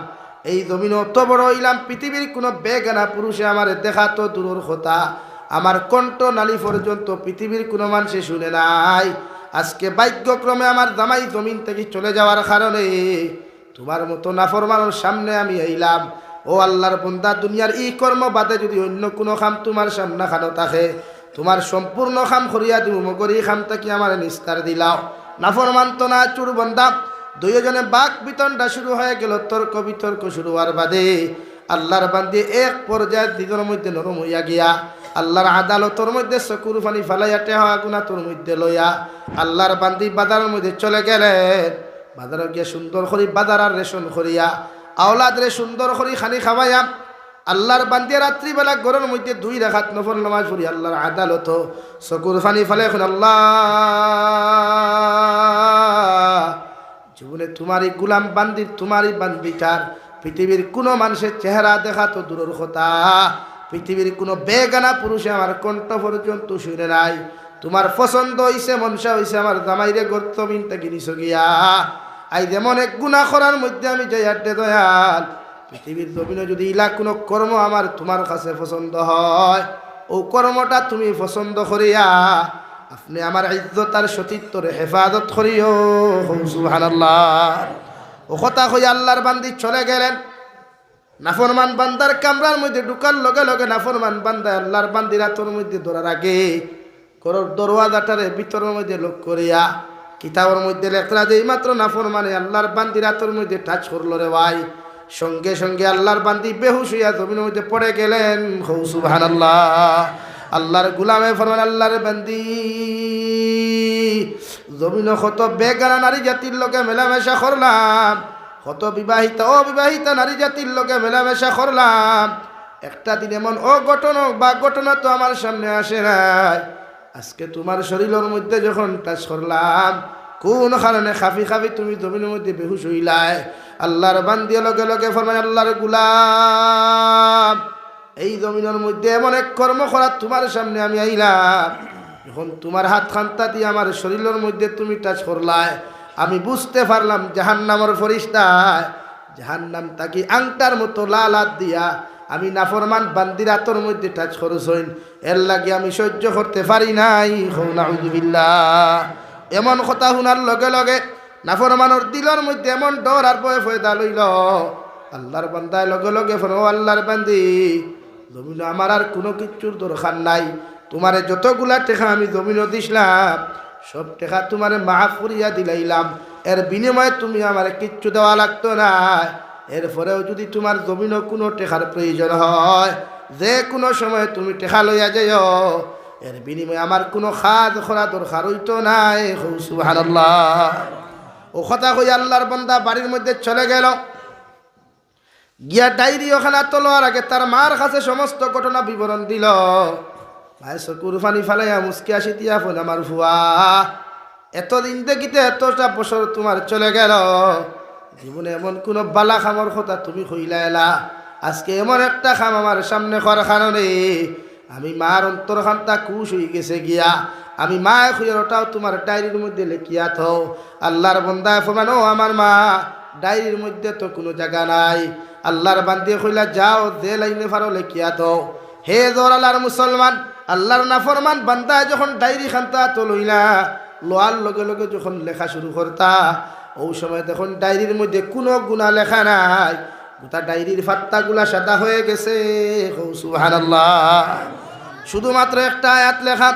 এই জমিন অত বড় হইলাম, পৃথিবীর কোনো বেগানা পুরুষে আমার দেখা তো দূরের কথা, আমার কণ্ঠ নালী পর্যন্ত পৃথিবীর কোনো মানুষে শুনে নাই। আজকে ভাগ্যক্রমে আমার জামাই জমিন থেকে চলে যাওয়ার কারণে তোমার মতো নাফরমানের সামনে আমি আইলাম। ও আল্লাহর বান্দা, দুনিয়ার এই কর্ম বাদে যদি অন্য কোনো কাম তোমার সামনে খানো থাকে, তোমার সম্পূর্ণ কাম করিয়া দিব, মগর এই কামটা কি আমার নিস্তার দিলাও। নাফরমান তো না চুর বান্দা, দুইজনে বাক বিতণ্ডা শুরু হয়ে গেল, তর্ক বিতর্ক শুরু হওয়ার বাদে আল্লাহর বান্দি এক পর্যায়ে দিগের মধ্যে নরম হইয়া গিয়া আল্লাহর আদালতর মধ্যে চকুর পানি ফালাইয়া টেহা গুনা তোর মধ্যে লইয়া আল্লাহর বান্দি বাজারের মধ্যে চলে গেলেন। বাজারে গিয়া সুন্দর করি বাজার আর রেশন করিয়া আওলাদ রে সুন্দর করি খানি খাওয়াইয়া আল্লাহর বান্দিয়া রাত্রিবেলা ঘরের মধ্যে 2 রাকাত নফল নামাজ পড়ি আল্লাহর আদালত চকুর পানি ফালে এখন, আল্লাহ জীবনে তোমারই গুলাম বান্দির তোমারই বান্দিটার পৃথিবীর কোনো মানুষের চেহারা দেখা তো দূরের কথা, পৃথিবীর কোনো বেগানা পুরুষে আমার কণ্ঠ পর্যন্ত শুনে নাই। তোমার পছন্দ হইছে, মনসা হইছে আমার জামাইরে গর্তমিন থেকে নিছ গিয়া, আই যেমন এক গুনাহ করার মধ্যে আমি যাই আড্ডে দয়াল, পৃথিবীর জমিনে যদি ইলা কোনো কর্ম আমার তোমার কাছে পছন্দ হয়, ও কর্মটা তুমি পছন্দ করিয়া আপনি আমার ইজ্জত আর সতীত্বরে হেফাজত করিও। সুবহানাল্লাহ। ও কথা কই আল্লাহর বান্দি চলে গেলেন। নাফরমান বান্দার কামরার মধ্যে ঢুকার লগে লগে নাফরমান বান্দা আল্লাহর বান্দির হাতের মধ্যে ধরার আগে ঘরের দরওয়াজাটারে ভিতরের মধ্যে লোক করিয়া কিতাবের মধ্যে লেখরা যে মাত্র নাফরমানে আল্লাহর বান্দির হাতের মধ্যে টাচ করলো রে ভাই, সঙ্গে সঙ্গে আল্লাহর বান্দি বেহুশ হইয়া জমিনের মধ্যে পড়ে গেলেন। সুবহানাল্লাহ। আল্লাহর গুলামে ফরমান, আল্লাহর বান্দি জমিন কত বেগানা নারী জাতির লোকে মেলামেশা করলাম, কত বিবাহিতা অবিবাহিতা নারী জাতির লোকে মেলামেশা করলাম, একটা দিন এমন অঘটনা বা ঘটনা তো আমার সামনে আসে নাই। আজকে তোমার শরীরের মধ্যে যখন টাচ করলাম, কোন কারণে খাফি খাফি তুমি জমিনের মধ্যে বেহুশ হইলাই। আল্লাহর বান্দি লগে লগে ফরমান, আল্লাহর গুলাম এই জমিনের মধ্যে এমন এক কর্ম করার তোমার সামনে আমি আইলাম, যখন তোমার হাত খান্তা দিয়ে আমার শরীরের মধ্যে তুমি টাচ করলাই, আমি বুঝতে পারলাম জাহান্নামের ফেরেশতা জাহান্নাম তাকে আংটার মতো লাল হাত দিয়া আমি নাফরমান বান্দির হাতের মধ্যে টাচ করছইন, এর লাগে আমি সহ্য করতে পারি নাই। নাউযুবিল্লাহ। এমন কথা শোনার লগে লগে নাফরমানের দিলের মধ্যে এমন ডর আর ভয় ফয়দা লইল। আল্লাহর বান্দায় লগে লগে ফরো, আল্লাহর বান্দি জমিন আমার আর কোনো কিচ্ছুর দরকার নাই, তোমারে যতগুলা টেকা আমি জমিনও দিছিলাম সব টেকা তোমারে মাফ করিয়া দিলাইলাম, এর বিনিময়ে তুমি আমার কিচ্ছু দেওয়া লাগতো না। এরপরেও যদি তোমার জমিনও কোনো টেকার প্রয়োজন হয়, যে কোনো সময় তুমি টেকা লইয়া যাইও, এর বিনিময়ে আমার কোনো খাদ খরা দরকার হইতো নাই। সুবহানাল্লাহ। ও কথা কই আল্লাহর বান্দা বাড়ির মধ্যে চলে গেল, গিয়া ডায়েরি ওখানে তোলার আগে তার মার কাছে সমস্ত ঘটনা বিবরণ দিল। ভাই চকুর পানি ফালাইয়া মুসকি আসি দিয়া ফোন, আমার ভুয়া এতদিন দেখিতে এতটা বছর তোমার চলে গেল, জীবনে এমন কোন বালা খামর কথা তুমি হইলা এলা, আজকে এমন একটা খাম আমার সামনে করার কারণে আমি মার অন্তরখানটা খুশ হয়ে গেছে গিয়া, আমি মায় খুঁজে ওটাও তোমার ডায়েরির মধ্যে লিখিয়া থো। আল্লাহর বন্দা ফরমান, ও আমার মা ডায়েরির মধ্যে তো কোনো জায়গা নাই। আল্লাহর বান্দি কইলা, যাও যে লাইনে পারো লিখিয়া থো। হে জোরালার মুসলমান, আল্লাহর নাফরমান বান্দা যখন ডায়েরি খান্তা তো লইলা লোয়ার লগে লগে যখন লেখা শুরু করতা, ওই সময় তখন ডায়েরির মধ্যে কোনো গুনাহ লেখা নাই, গোটা ডায়েরির ফাত্তাগুলা সাদা হয়ে গেছে। সুবহানাল্লাহ। শুধুমাত্র একটা আয়াত লেখা,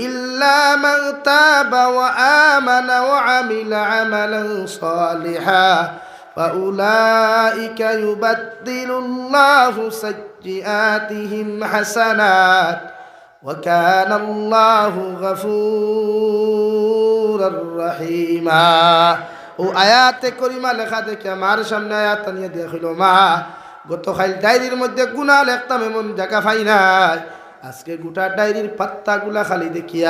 ইল্লা মান তাবা ওয়া আমানা ওয়া আমিলা আমালান সালিহা ফাউলাইকা ইউবাদদিলুল্লাহু সাইয়্যাতিহিম হাসানাত ওয়া কানাল্লাহু গফুরুর রহিমা। ও আয়াতে করিমা লেখা দেখে আমার সামনে আয়াত নিয়ে দেখিল, মা গতকাল ডায়েরির মধ্যে গুনাহ লিখতাম এমন জায়গা পাই নাই, আজকে গোটা ডায়েরির পাত্তাগুলা খালি দেখি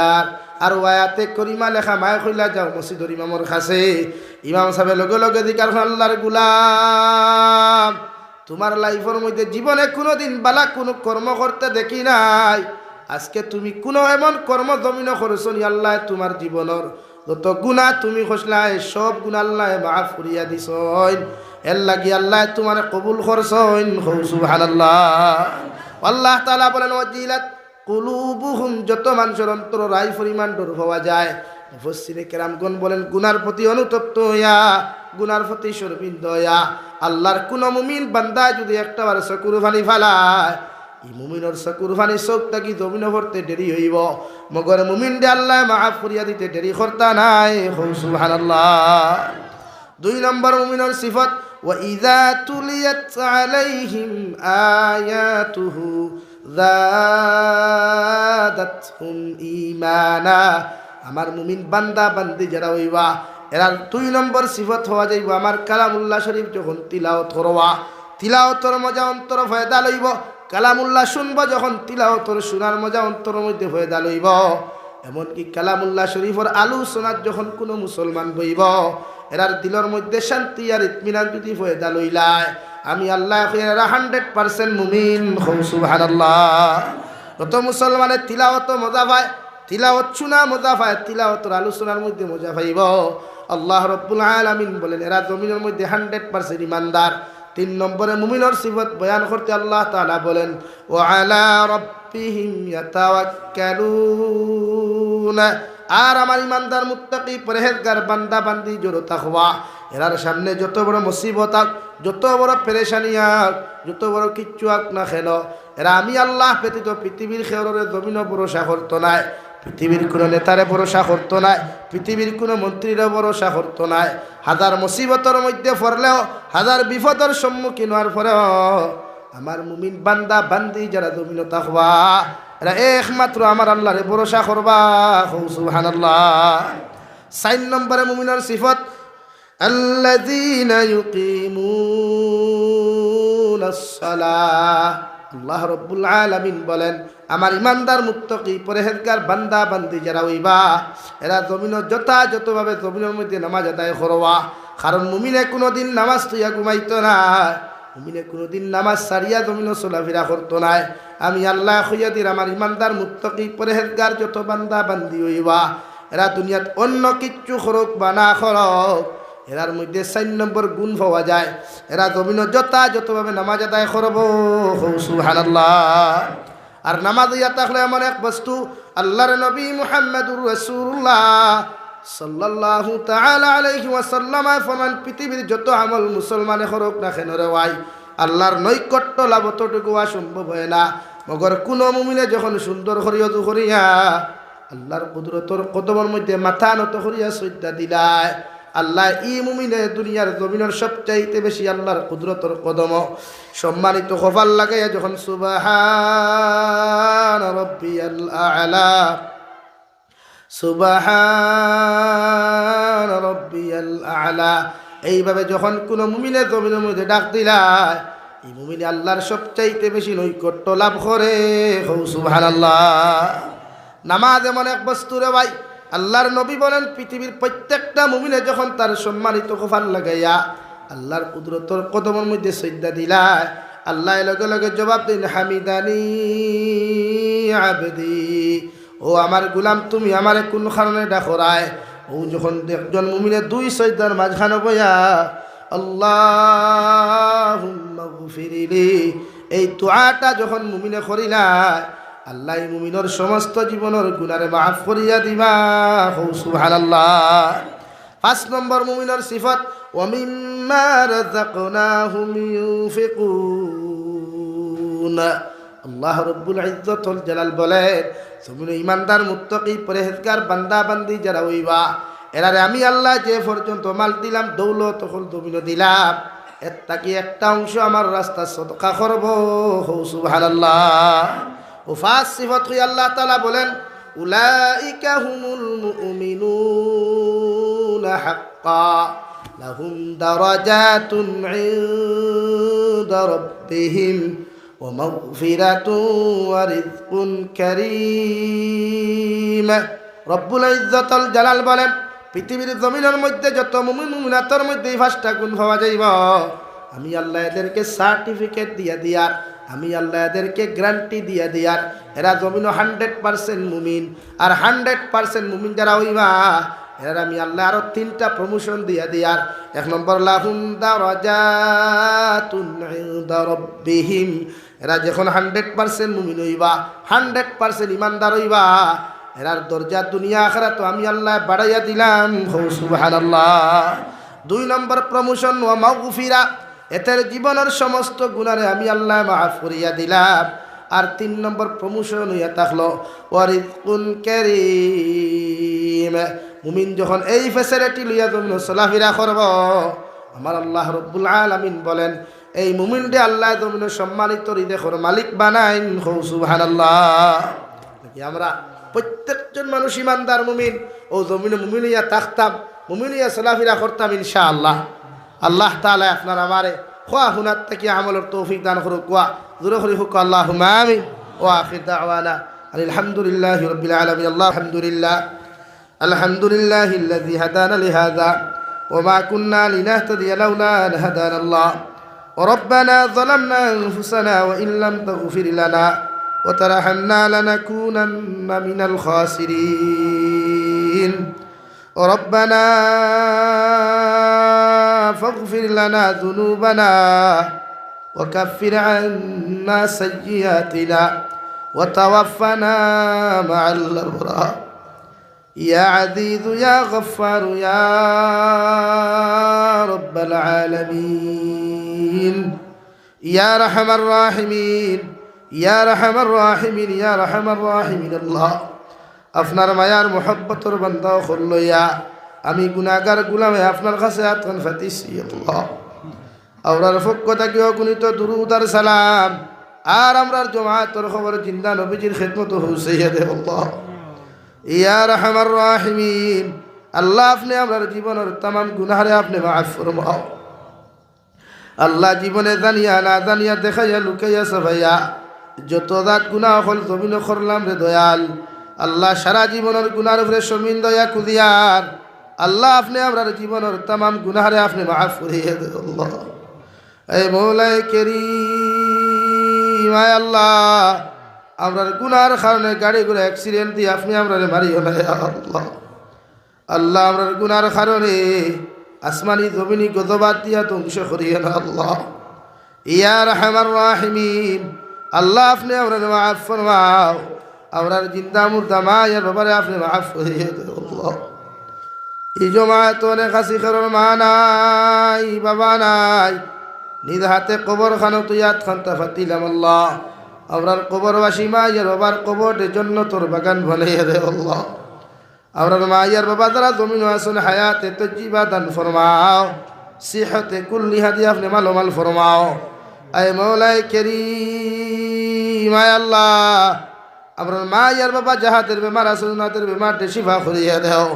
আর আয়াতে করিমা লেখা। মায় কইলা, যাও মসজিদের ইমামর কাছে, ইমাম সাহেব লগে লগে দিকার, আল্লাহর গুলাম তোমার লাইফের মধ্যে জীবনে কোনোদিন বালা কোনো কর্ম করতে দেখি নাই, আজকে তুমি কোনো এমন কর্ম জমিন করছো নি, আল্লাহ তোমার জীবনের যত গুনাহ তুমি খসলাই সব গুনাহ আল্লাহ মাফ করিয়া দিছইন, এর লাগি আল্লাহ তোমার কবুল করছইন। সুবহানাল্লাহ। আল্লাহ তাআলা বলেন, ওয়াজিলাত কুলুবুহুম, যত মানুষের অন্তর রাই পরিমাণ ডর হওয়া যায়। মুফাসসিরে কেরামগণ বলেন, গুনার প্রতি অনুতপ্ত হইয়া, গুনার প্রতি শর্মিন্দ হইয়া আল্লাহর কোন মুমিন বান্দা যদি একটাবার চকুর পানি ফালায়, এই মুমিনের চকুর পানি চোখ থাকি জমিন ভরতে দেরি হইব, মগর মুমিন দে আল্লাহ মাফ করিয়া দিতে দেরি করতা নাই। সুবহানাল্লাহ। 2 নম্বর মুমিনের সিফত, ওয়া ইযা তুলিয়াত আলাইহিম আয়াতুহু যাদাতহুম ঈমানা। আমার মুমিন বান্দা বান্দি যারা হইবা, এরা 2 নম্বর সিফত হওয়া যাইব, আমার কালামুল্লাহ শরীফ যখন তিলাওয়াত করবা, তিলাওয়াতের মজা অন্তর ফায়দা লইব, কালামুল্লাহ শুনব যখন তিলাওয়াতের শোনার মজা অন্তরের মধ্যে ফায়দা লইব। এমনকি কালামুল্লাহ শরীফের আলোচনার যখন কোনো মুসলমান বইব, এরার দিলের মধ্যে শান্তি আর ইতমিনান যদি ফায়দা লইলায়, আমি আল্লাহ এরা 100% মুমিন। সুবহানাল্লাহ। কত মুসলমানের তিলাওয়াত মজা পায়, তিলাওয়াত শোনা মজা পায়, তিলাওয়াতের আলোচনার মধ্যে মজা পাইব। আল্লাহ রাব্বুল আলামিন বলেন, এরা জমিনের মধ্যে 100% ইমানদার। 3 নম্বরে মুমিনের সিফত বয়ান করতে আল্লাহ তাআলা বলেন, ওয়া আলা রাব্বিহিম ইয়াতাওয়াক্কালুন। আর আমার ইমানদার মুত্তাকি পরহেজগার বান্দা বান্দি জোর তাকওয়া, এরার সামনে যত বড় মুসিবত আক, যত বড় পেরেশানি আক, যত বড় কিচ্ছু আক না খেল, এরা আমি আল্লাহ ব্যতীত পৃথিবীর খেয়রে জমিন ভরসা করতো নাই। পৃথিবীর কোনো নেতারে ভরসা করতো না, পৃথিবীর কোনো মন্ত্রীরও ভরসা করতো না। হাজার মুসিবতের মধ্যে পড়লেও, হাজার বিপদের সম্মুখীন হওয়ার পরেও আমার মুমিন বান্দা বান্দি যারা জমিন তাকওয়া, এরা একমাত্র আমার আল্লাহরে ভরসা করবা। সুবহানাল্লাহ। 4 নম্বরে মুমিনের সিফত আল্লাযীনা ইউকিমুনাস সালাহ। আল্লাহ রাব্বুল আলামিন বলেন, আমার ইমানদার মুত্তাকি পরহেজগার বান্দা বান্দি যারা হইবা, এরা জমিনের যথাযথভাবে জমিনের মধ্যে নামাজ আদায় করবা। কারণ মুমিনে কোনোদিন নামাজ তুইয়া ঘুমাইতো না, মুমিনে কোনোদিন নামাজ সারিয়া জমিনও চলাফেরা করতো না। আমি আল্লাহ হইয়া দির আমার ইমানদার মুত্তাকি পরহেজগার যত বান্দা বান্দি হইবা, এরা দুনিয়াত অন্য কিচ্ছু করুক বা না করুক, এরার মধ্যে 4 নম্বর গুণ পাওয়া যায়, এরা জমিন যথাযথভাবে নামাজ আদায় করব। সুবহানাল্লাহ। আর নামাজ ইয়া থাকলে এমন এক বস্তু, আল্লাহর নবী মুহাম্মদুর রাসূলুল্লাহ সাল্লাল্লাহু তাআলা আলাইহি ওয়াসাল্লাম ফরমান, পৃথিবীর যত আমল মুসলমানে করুক না কেন রে ভাই, আল্লাহর নৈকট্য লাভ ততটুকু সম্ভব হয় না। মগর কোন মুমিনে যখন সুন্দর করিয়া দু করিয়া আল্লাহর কুদরতর কদমের মধ্যে মাথা নত করিয়া সজদা দিলায়, আল্লাহ ই মুমিনে দুনিয়ার জমিনের সবচাইতে বেশি আল্লাহর কুদরতর কদম সম্মানিত খোফার লাগাইয়া যখন সুবহান রাব্বিয়াল আ'লা, সুবহান রাব্বিয়াল আ'লা, এইভাবে যখন কোন মুমিনে জমিনের মধ্যে ডাক দিলায়, এই মুমিনে আল্লাহর সবচাইতে বেশি নৈকট্য লাভ করে। সুবহানাল্লাহ। নামাজ এমন এক বস্তু রে ভাই, আল্লাহর নবী বলেন, পৃথিবীর প্রত্যেকটা মুমিনে যখন তার সম্মানিত কফার লাগাইয়া আল্লাহর কুদরতর কদমের মধ্যে সজদা দিলায়, আল্লাহ লগে লগে জবাব দিন, হামিদানি আবদি, ও আমার গুলাম তুমি আমারে কোন কারণে ডাকরায়। ও যখন একজন মুমিনে 2 সজদার মাঝখানে বইয়া আল্লাহুম্মা গফিরলি, এই দুআটা যখন মুমিনে করিলায়, আল্লাহ মুমিনের সমস্ত জীবনের গুনারে মাফ করিয়া দিবা। সুবহানাল্লাহ। 5 নম্বর মুমিনের সিফত ওয়া মিম্মা রাযাকনাহুম ইউনফিকুন। আল্লাহ রাব্বুল ইজ্জতুল জালাল বলেন, তুমি ইমানদার মুত্তাকি পরহেজগার বান্দা বান্দি যারা হইবা, এরারে আমি আল্লাহ যে পর্যন্ত মাল দিলাম, দৌলত হল জমিন দিলাম, এর তাকি একটা অংশ আমার রাস্তা সদকা করব। সুবহানাল্লাহ। ও 5 সিফত হই আল্লাহ তাআলা বলেন, উলাইকা হুমুল মুমিনুনা হাক্কা লাহুম দারাজাতুন ইনদা রাব্বিহিম ওয়া মাগফিরাতুন ওয়া রিজকুন কারীম। রব্বুল ইজ্জতুল জালাল বলেন, পৃথিবীর জমিনের মধ্যে যত মুমিন মুমিনাতের মধ্যে 5টা গুণ পাওয়া যাইব, আমি আল্লাহ এদেরকে সার্টিফিকেট দিয়া দিয়ার, আমি আল্লাহ এদেরকে গ্যারান্টি দিয়া দিয়ার, এরা জমিন 100% মুমিন। আর 100% মুমিন যারা হইবা, এরা আমি আল্লাহ আরো 3টা প্রমোশন দিয়া দিয়ার। 1 নম্বর লাহুম দারাজাতুন ইনদা রাব্বিহিম, এরা যখন 100% মুমিন হইবা, 100% ইমানদার হইবা, এরার দরজা দুনিয়া আখিরাত আমি আল্লাহ বাড়াইয়া দিলাম। সুবহানাল্লাহ। 2 নম্বর প্রমোশন ওয়া মাগফিরা, এদের জীবনের সমস্ত গুনারে আমি আল্লাহ মাফ করিয়া দিলাম। আর 3 নম্বর প্রমোশন হইয়া থাকলো ওয়া রিজকুন কারীম, মুমিন যখন এই ফ্যাসিলিটি লইয়া জন্য চলাফেরা করব, আমার আল্লাহ রাব্বুল আলামিন বলেন, এই মুমিনকে আল্লাহ জমিনের সম্মানিত রিজেকের মালিক বানাইন। সুবহানাল্লাহ। আমরা প্রত্যেকজন মানুষ ইমানদার মুমিন, ও জমিনে মুমিন হইয়া থাকতাম, মুমিন হইয়া চলাফেরা করতাম ইনশাআল্লাহ। আল্লাহ তাআলা আপনার আমারে খোয়া হুনার থেকে আমলের তৌফিক দান করুক। কোয়া জোরে করে হুক আল্লাহুম্মা আমিন। ওয়া আখির দাওয়ানা আলহামদুলিল্লাহি রাব্বিল আলামিন। আলহামদুলিল্লাহ, আলহামদুলিল্লাহিল্লাযী হাদানা লিহাযা ওয়া মা কুন্না লিনাহতাদিয়া লাউলা আন হাদানাল্লাহ। ওয়া রাব্বানা যালামনা আনফুসানা ওয়া ইন লাম তাগফির লানা ওয়া তারহামনা লানাকুনান্না মিনাল খাসিরিন। ربنا فاغفر لنا ذنوبنا وكفر عنا سيئاتنا وتوفنا مع الأبرار يا عزيز يا غفار يا رب العالمين يا أرحم الراحمين يا أرحم الراحمين يا أرحم الراحمين الله আপনার মায়ার মোহব্বতর বান্দা হল লইয়া আমি গুনাহগার গুলামে আপনার কাছে আতন ফাতিছি আল্লাহ আওরার পক্ষ থেকে অগণিত দুরূদ আর সালাম আর আমরার জমাআতর খবর জিন্দা নবীজির খিদমত হুসাইয়া দে আল্লাহ ইয়া রাহমার রাহিমিন আল্লাহ আপনি আমরার জীবনের तमाम গুনাহরে আপনি মাফ ফরমাও আল্লাহ জীবনে জানিয়া না জানিয়া দেখাইয়া লুকাইয়া সবাইয়া যত দাত গুনাহ হল জমিন করলাম রে দয়াল আল্লাহ সারা জীবনের গুনার উপরে শর্মিন দয়া কুদিয়ার আল্লাহ আপনি আমরার জীবনের तमाम গুনাহরে আপনি মাফ করিয়ে দে আল্লাহ এ মৌলাই কারীম আয় আল্লাহ আমরার গুনার কারণে গাড়ি ঘোড়া অ্যাক্সিডেন্ট দিয়ে আপনি আমরারে মারিও না আল্লাহ আল্লাহ আমরার গুনার কারণে আসমানি জমিনি গজবাত দিয়া ধ্বংস করিয়ে না আল্লাহ ইয়া রাহমার রাহিমিন আল্লাহ আপনি আমরারে মাফ ফরমাও আমরার জিন্দা মুর্দা মায়ের ব্যাপারে আপনি মাফ করিয়ে দেন আল্লাহ এই জমায়েত অনেক হাসি করার মা নাই বাবা নাই নিজ হাতে কবর খানো তুইয়াত খান্তা ফাতিলাম আল্লাহ আমরার কবরবাসী মায়ের বাবার কবরের জন্য তোর বাগান বানাইয়া দে আল্লাহ আমরার মায়ের বাবা যারা জমিন আসুন হায়াতে তজ্জিবা দান ফরমাও সিহতে কুল্লিহা দিয়ে আপনি মালোমাল ফরমাও আয় মৌলাই কারীম আয় আল্লাহ আমরার মায়ের বাবা জাহাতের বেমার আসুন নাতের বেমারটে শিফা করিয়া দেও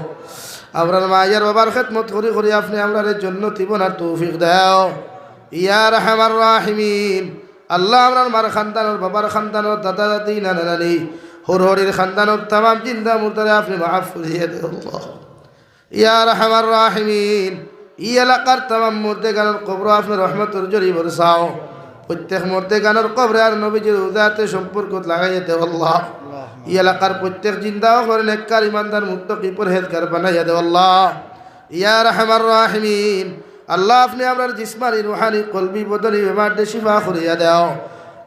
আমরার মায়ের বাবার খেদমত করি করি আপনি আমরার জন্য তিবনার তৌফিক দেও ইয়া রাহমার রাহিমিন আল্লাহ আমরার মার খানদানোর বাবার খানদানোর দাদা দাদি নানা নানি হরির খানদানোর तमाम জিন্দা মুর্দারে আপনি মাফ করিয়ে দেন আল্লাহ ইয়া রাহমার রাহিমিন এই এলাকার तमाम মুর্দেগানের কবর আপনি রহমতের জরি বরসাও প্রত্যেক মুর্দেগানের কবরে আর নবীজির উদাতে সম্পর্ক লাগাইয়া দেও আল্লাহ এই এলাকার প্রত্যেক জিন্দা করে নেককার ইমানদার মুত্তাকি পরহেজগার বানাইয়া দেও আল্লাহ ইয়া রাহমার রাহিমিন আল্লাহ আপনি আমরার জিসমানি রুহানি কলবি বদলি বেমারটে শিফা করিয়া দেও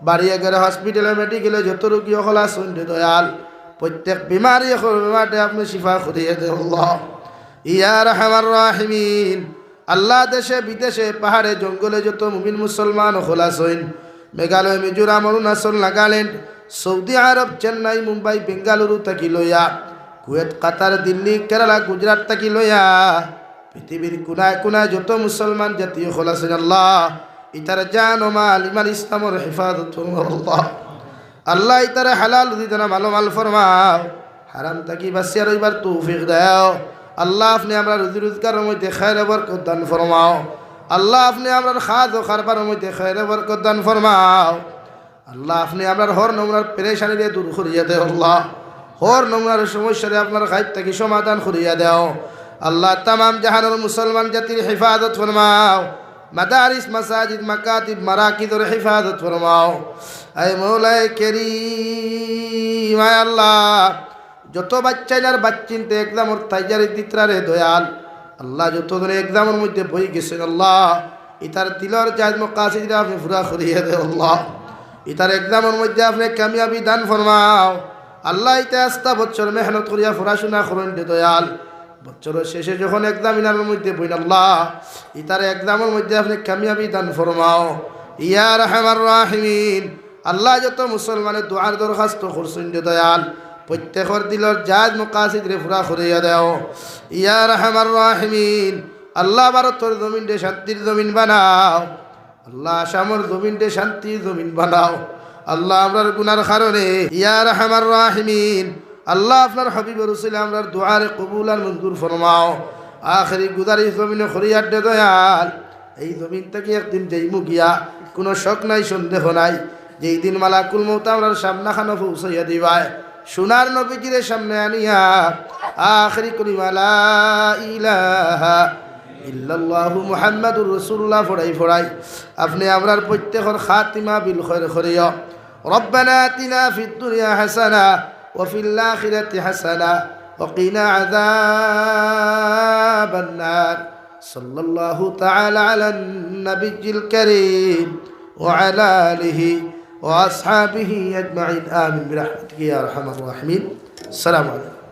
বাড়িয়া গেলে হসপিটালে মেডিকেলে যত রোগী হল আসুন দয়াল প্রত্যেক বিমারি বেমারটে আপনি শিফা করিয়া দেও আল্লাহ ইয়া রাহমার রাহিমিন আল্লাহ দেশে বিদেশে পাহাড়ে জঙ্গলে যত মুমিন মুসলমান হল আসুন মেঘালয় মিজোরাম অরুণাচল নাগাল্যান্ড সৌদি আরব চেন্নাই মুম্বাই বেঙ্গালুরু থাকি লইয়া কুয়েত কাতার দিল্লি কেরালা গুজরাট থাকি লইয়া পৃথিবীর কোনায় কোনায় যত মুসলমান জাতীয় হল আছেন আল্লাহ ইতার জান ও মাল ইমান ইসলামর হেফাজত আল্লাহ আল্লাহ ইতার হালাল দিদানা মালোমাল ফরমাও হারাম থাকি বাঁচিয়া রইবার তৌফিক দাও আল্লাহ আপনি আমরা রুজি রোজগারের মধ্যে খায়র বরকত দান ফরমাও আল্লাহ আপনি আমরা খাদ ও খারবার মধ্যে খায়র বরকত দান ফরমাও আল্লাহ আপনি আপনার হর নমুনার পেরেশানি দিয়ে দূর করিয়া দেও আল্লাহ হর নমুনার সমস্যারে আপনার খাইত থেকে সমাধান করিয়া দেও আল্লাহ तमाम জাহানের মুসলমান জাতির হেফাজত ফরমাও মাদারিস মাসাজিদ মাকাতিব মারাকিদের হেফাজত ফরমাও আয় মৌলাই কারীম আয় আল্লাহ যত বাচ্চাইনার বাচ্চিনতে একদম তাইজারি দিত্রারে দয়াল আল্লাহ যত ধরে একদমের মধ্যে বই গেছেন আল্লাহ ইতার দিলর জায়দ মকাসিদরা আপনি পুরা করিয়া দেও আল্লাহ ইতার একদমের মধ্যে আপনি কামিয়াবি দান ফরমাও আল্লাহ ইতে আস্তা বছর মেহনত করিয়া পড়াশোনা করেন দয়াল বছরের শেষে যখন একজামিনার মধ্যে বইন আল্লাহ ইতার একজামের মধ্যে আপনি কামিয়াবি দান ফরমাও ইয়া রাহমার রাহিমিন আল্লাহ যত মুসলমানের দোয়ার দরখাস্ত করছেন দয়াল প্রত্যেকের দিলর জাজ মুকাসিদ রে পুরা করিয়া দেও ইয়া রাহমার রাহিমিন আল্লাহ ভারতের জমিনটে শান্তির জমিন বানাও আল্লাহ আসামর জমিনটে শান্তির জমিন বানাও আল্লাহ আমরার গুনার কারণে ইয়া রাহমার রাহিমিন আল্লাহ আপনার হাবিবের রসুল আমরার দুআরে কবুল আর মঞ্জুর ফরমাও আখেরি গুদারি জমিনে খরিয়ার দে দয়াল এই জমিন থেকে একদিন যাইমু গিয়া কোনো শক নাই সন্দেহ নাই যেই দিন মালাকুল মউত আমরার সামনাখানে পৌঁছাইয়া দিবায় সোনার নবীজির সামনে আনিয়া আখেরি কলিমা লা ইলাহা ইল্লাল্লাহু মুহাম্মাদুর রাসূলুল্লাহ ফড়াই আপনি আমরার প্রত্যেকের খাতিমা বিল খৈর করিও রব্বানা আতিনা ফিদ দুনিয়া হাসানা وفي الآخرة حسنة وقنا عذاب النار صلى الله تعالى على النبي الكريم وعلى آله وأصحابه أجمعين آمين برحمتك يا أرحم الراحمين السلام عليكم